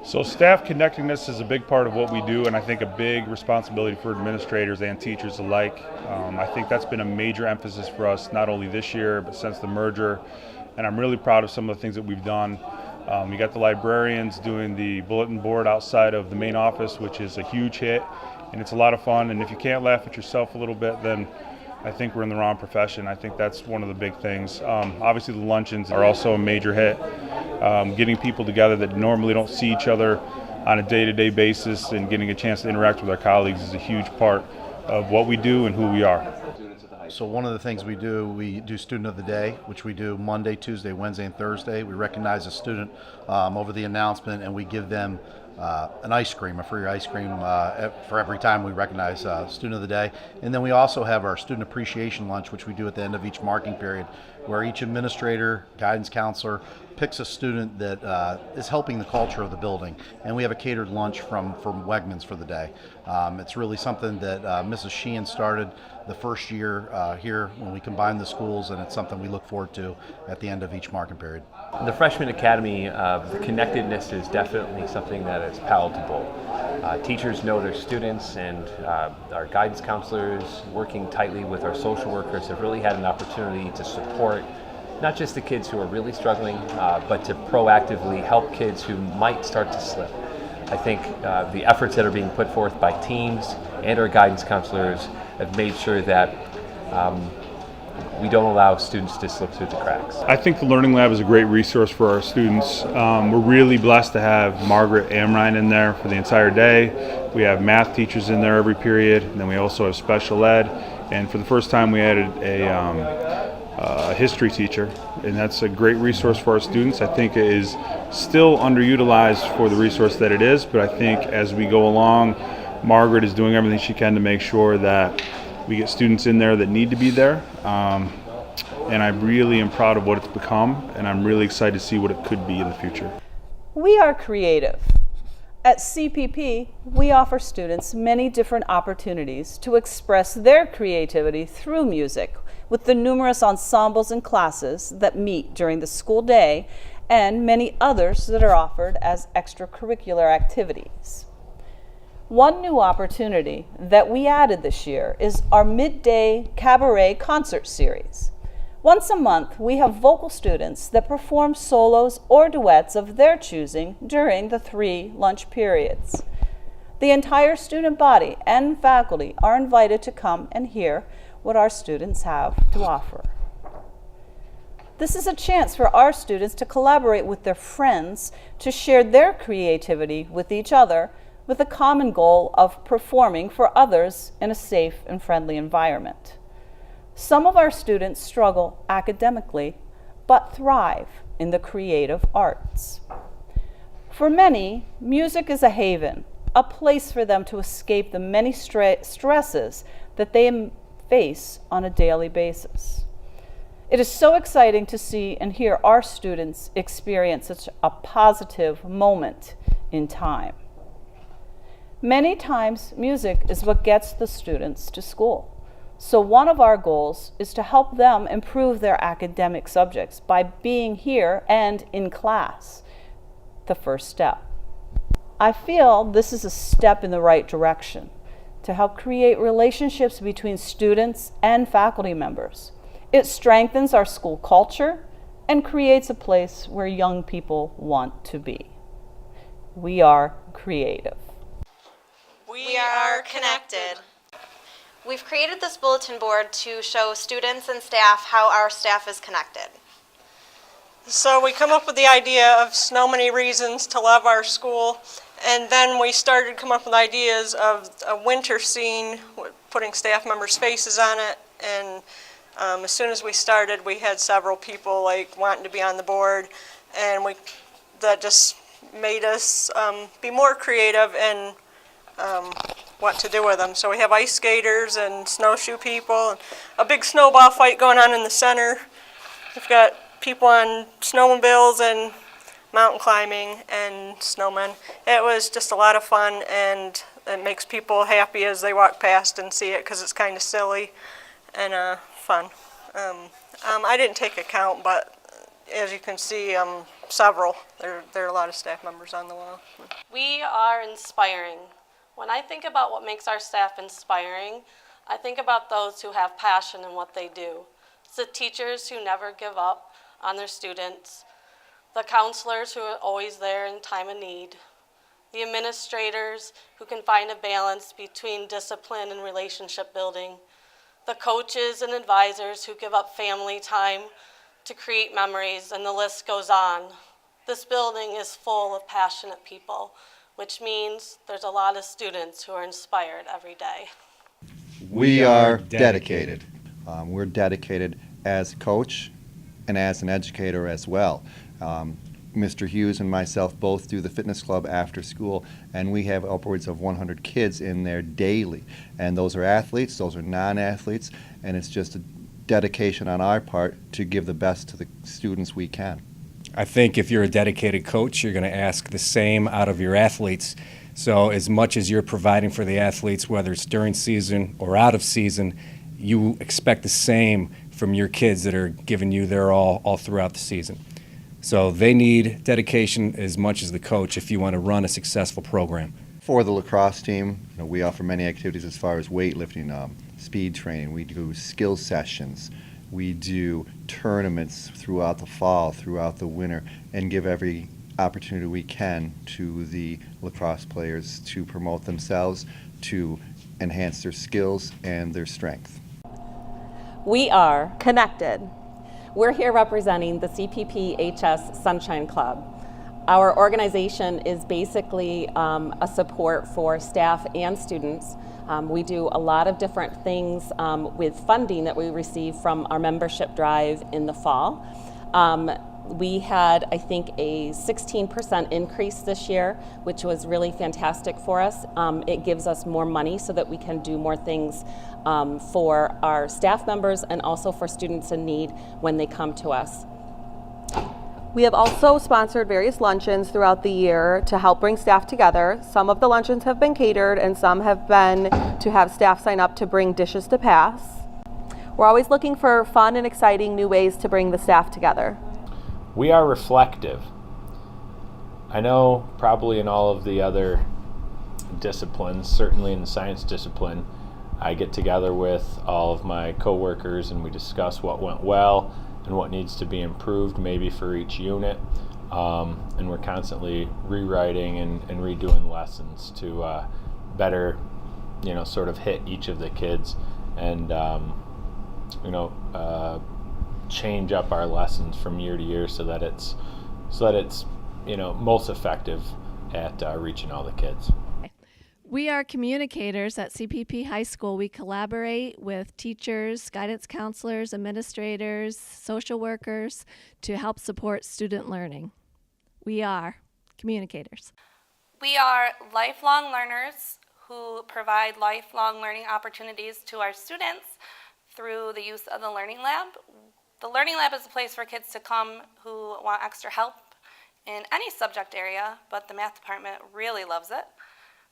So staff connectedness is a big part of what we do, and I think a big responsibility for administrators and teachers alike. I think that's been a major emphasis for us, not only this year, but since the merger, and I'm really proud of some of the things that we've done. We got the librarians doing the bulletin board outside of the main office, which is a huge hit, and it's a lot of fun, and if you can't laugh at yourself a little bit, then I think we're in the wrong profession. I think that's one of the big things. Obviously the luncheons are also a major hit. Getting people together that normally don't see each other on a day-to-day basis and getting a chance to interact with our colleagues is a huge part of what we do and who we are. So one of the things we do Student of the Day, which we do Monday, Tuesday, Wednesday, and Thursday. We recognize a student over the announcement, and we give them an ice cream, a free ice cream for every time we recognize Student of the Day. And then we also have our Student Appreciation Lunch, which we do at the end of each marking period, where each administrator, guidance counselor picks a student that is helping the culture of the building. And we have a catered lunch from Wegmans for the day. It's really something that Mrs. Sheehan started the first year here when we combined the schools, and it's something we look forward to at the end of each marking period. The Freshman Academy, the connectedness is definitely something that is palatable. Teachers know their students, and our guidance counselors, working tightly with our social workers, have really had an opportunity to support not just the kids who are really struggling, but to proactively help kids who might start to slip. I think the efforts that are being put forth by teams and our guidance counselors have made sure that we don't allow students to slip through the cracks. I think the Learning Lab is a great resource for our students. We're really blessed to have Margaret Amrine in there for the entire day. We have math teachers in there every period, and then we also have special ed. And for the first time we added a history teacher, and that's a great resource for our students. I think it is still underutilized for the resource that it is, but I think as we go along, Margaret is doing everything she can to make sure that we get students in there that need to be there, and I really am proud of what it's become, and I'm really excited to see what it could be in the future. We are creative. At CPP, we offer students many different opportunities to express their creativity through music, with the numerous ensembles and classes that meet during the school day, and many others that are offered as extracurricular activities. One new opportunity that we added this year is our midday cabaret concert series. Once a month, we have vocal students that perform solos or duets of their choosing during the 3 lunch periods. The entire student body and faculty are invited to come and hear what our students have to offer. This is a chance for our students to collaborate with their friends to share their creativity with each other, with a common goal of performing for others in a safe and friendly environment. Some of our students struggle academically, but thrive in the creative arts. For many, music is a haven, a place for them to escape the many stresses that they face on a daily basis. It is so exciting to see and hear our students experience such a positive moment in time. Many times, music is what gets the students to school. So one of our goals is to help them improve their academic subjects by being here and in class, the first step. I feel this is a step in the right direction to help create relationships between students and faculty members. It strengthens our school culture and creates a place where young people want to be. We are creative. We are connected. We've created this bulletin board to show students and staff how our staff is connected. So we come up with the idea of so many reasons to love our school, and then we started to come up with ideas of a winter scene, putting staff members' faces on it, and as soon as we started, we had several people wanting to be on the board, and that just made us be more creative and what to do with them. So we have ice skaters and snowshoe people, and a big snowball fight going on in the center. We've got people on snowmobiles and mountain climbing and snowmen. It was just a lot of fun, and it makes people happy as they walk past and see it because it's kind of silly and fun. I didn't take a count, but as you can see, several. There are a lot of staff members on the wall. We are inspiring. When I think about what makes our staff inspiring, I think about those who have passion in what they do. It's the teachers who never give up on their students, the counselors who are always there in time of need, the administrators who can find a balance between discipline and relationship building, the coaches and advisors who give up family time to create memories, and the list goes on. This building is full of passionate people, which means there's a lot of students who are inspired every day. We are dedicated. We're dedicated as a coach and as an educator as well. Mr. Hughes and myself both do the fitness club after school, and we have upwards of 100 kids in there daily. And those are athletes, those are non-athletes, and it's just a dedication on our part to give the best to the students we can. I think if you're a dedicated coach, you're going to ask the same out of your athletes. So as much as you're providing for the athletes, whether it's during season or out of season, you expect the same from your kids that are giving you their all throughout the season. So they need dedication as much as the coach if you want to run a successful program. For the lacrosse team, we offer many activities as far as weightlifting, speed training. We do skill sessions. We do tournaments throughout the fall, throughout the winter, and give every opportunity we can to the lacrosse players to promote themselves, to enhance their skills and their strength. We are connected. We're here representing the CPP-HS Sunshine Club. Our organization is basically a support for staff and students. We do a lot of different things with funding that we receive from our membership drive in the fall. We had, I think, a 16% increase this year, which was really fantastic for us. It gives us more money so that we can do more things for our staff members and also for students in need when they come to us. We have also sponsored various luncheons throughout the year to help bring staff together. Some of the luncheons have been catered and some have been to have staff sign up to bring dishes to pass. We're always looking for fun and exciting new ways to bring the staff together. We are reflective. I know probably in all of the other disciplines, certainly in the science discipline, I get together with all of my coworkers and we discuss what went well and what needs to be improved maybe for each unit. And we're constantly rewriting and redoing lessons to better, sort of hit each of the kids and, change up our lessons from year to year so that it's most effective at reaching all the kids. We are communicators at CPP High School. We collaborate with teachers, guidance counselors, administrators, social workers to help support student learning. We are communicators. We are lifelong learners who provide lifelong learning opportunities to our students through the use of the Learning Lab. The Learning Lab is a place for kids to come who want extra help in any subject area, but the math department really loves it.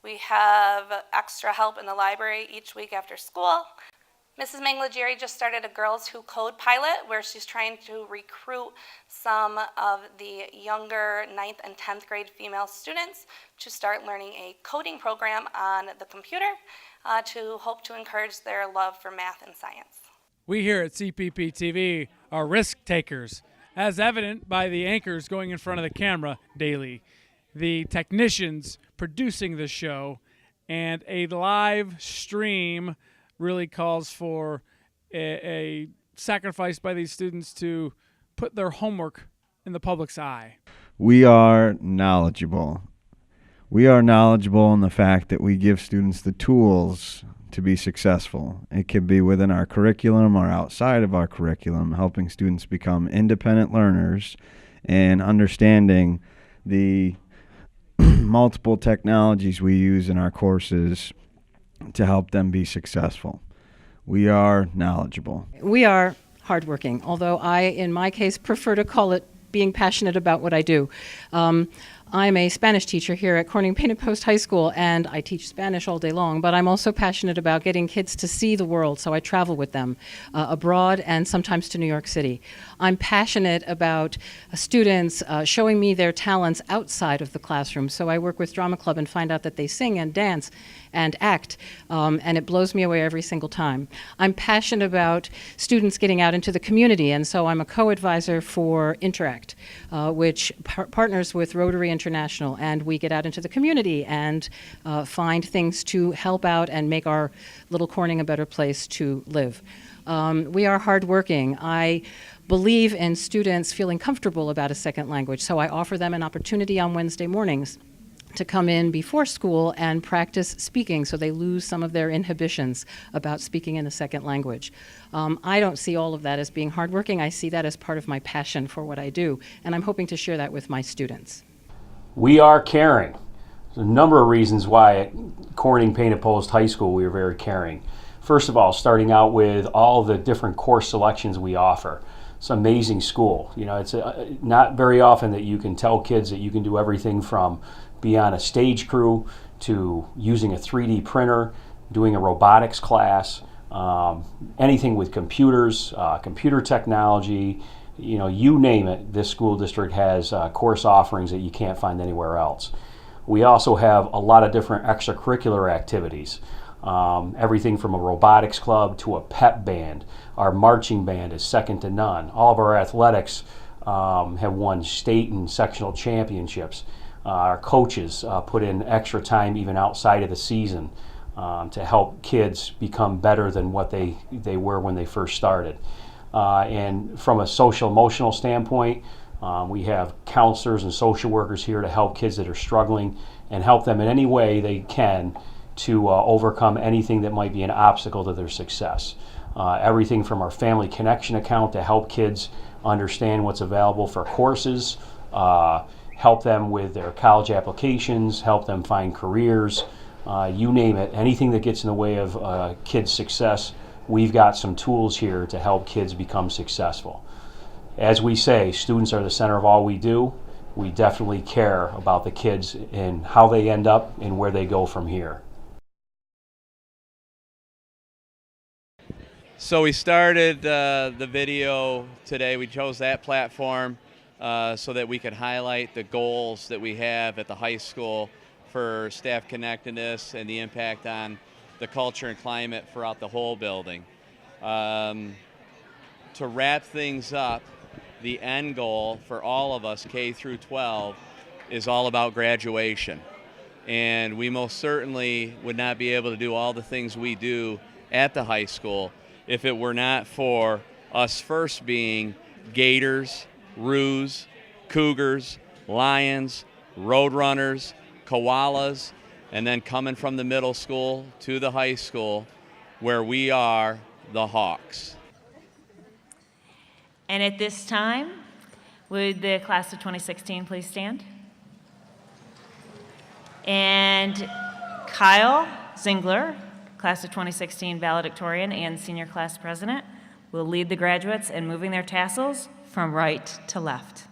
We have extra help in the library each week after school. Mrs. Manglageri just started a Girls Who Code pilot where she's trying to recruit some of the younger 9th and 10th grade female students to start learning a coding program on the computer to hope to encourage their love for math and science. We here at CPP TV are risk takers, as evident by the anchors going in front of the camera daily, the technicians producing the show, and a live stream really calls for a sacrifice by these students to put their homework in the public's eye. We are knowledgeable. We are knowledgeable in the fact that we give students the tools to be successful. It could be within our curriculum or outside of our curriculum, helping students become independent learners and understanding the multiple technologies we use in our courses to help them be successful. We are knowledgeable. We are hardworking, although I, in my case, prefer to call it being passionate about what I do. I'm a Spanish teacher here at Corning Painted Post High School, and I teach Spanish all day long, but I'm also passionate about getting kids to see the world, so I travel with them abroad and sometimes to New York City. I'm passionate about students showing me their talents outside of the classroom, so I work with Drama Club and find out that they sing and dance and act, and it blows me away every single time. I'm passionate about students getting out into the community, and so I'm a co-advisor for Interact, which partners with Rotary International, and we get out into the community and find things to help out and make our little Corning a better place to live. We are hardworking. I believe in students feeling comfortable about a second language, so I offer them an opportunity on Wednesday mornings to come in before school and practice speaking so they lose some of their inhibitions about speaking in a second language. I don't see all of that as being hardworking. I see that as part of my passion for what I do, and I'm hoping to share that with my students. We are caring. There's a number of reasons why at Corning Painted Post High School we are very caring. First of all, starting out with all the different course selections we offer. It's an amazing school. You know, it's not very often that you can tell kids that you can do everything from be on a stage crew to using a 3D printer, doing a robotics class, anything with computers, computer technology, you know, you name it, this school district has course offerings that you can't find anywhere else. We also have a lot of different extracurricular activities. Everything from a robotics club to a pep band. Our marching band is second to none. All of our athletics have won state and sectional championships. Our coaches put in extra time even outside of the season to help kids become better than what they were when they first started. And from a social emotional standpoint, we have counselors and social workers here to help kids that are struggling and help them in any way they can to overcome anything that might be an obstacle to their success. Everything from our Family Connection account to help kids understand what's available for courses, help them with their college applications, help them find careers, you name it. Anything that gets in the way of kids' success, we've got some tools here to help kids become successful. As we say, students are the center of all we do. We definitely care about the kids and how they end up and where they go from here. So we started the video today. We chose that platform so that we could highlight the goals that we have at the high school for staff connectedness and the impact on the culture and climate throughout the whole building. To wrap things up, the end goal for all of us, K through 12, is all about graduation. And we most certainly would not be able to do all the things we do at the high school if it were not for us first being Gators, Roos, Cougars, Lions, Roadrunners, Koalas, and then coming from the middle school to the high school where we are the Hawks. And at this time, would the class of 2016 please stand? And Kyle Zingler, class of 2016 valedictorian and senior class president, will lead the graduates in moving their tassels from right to left.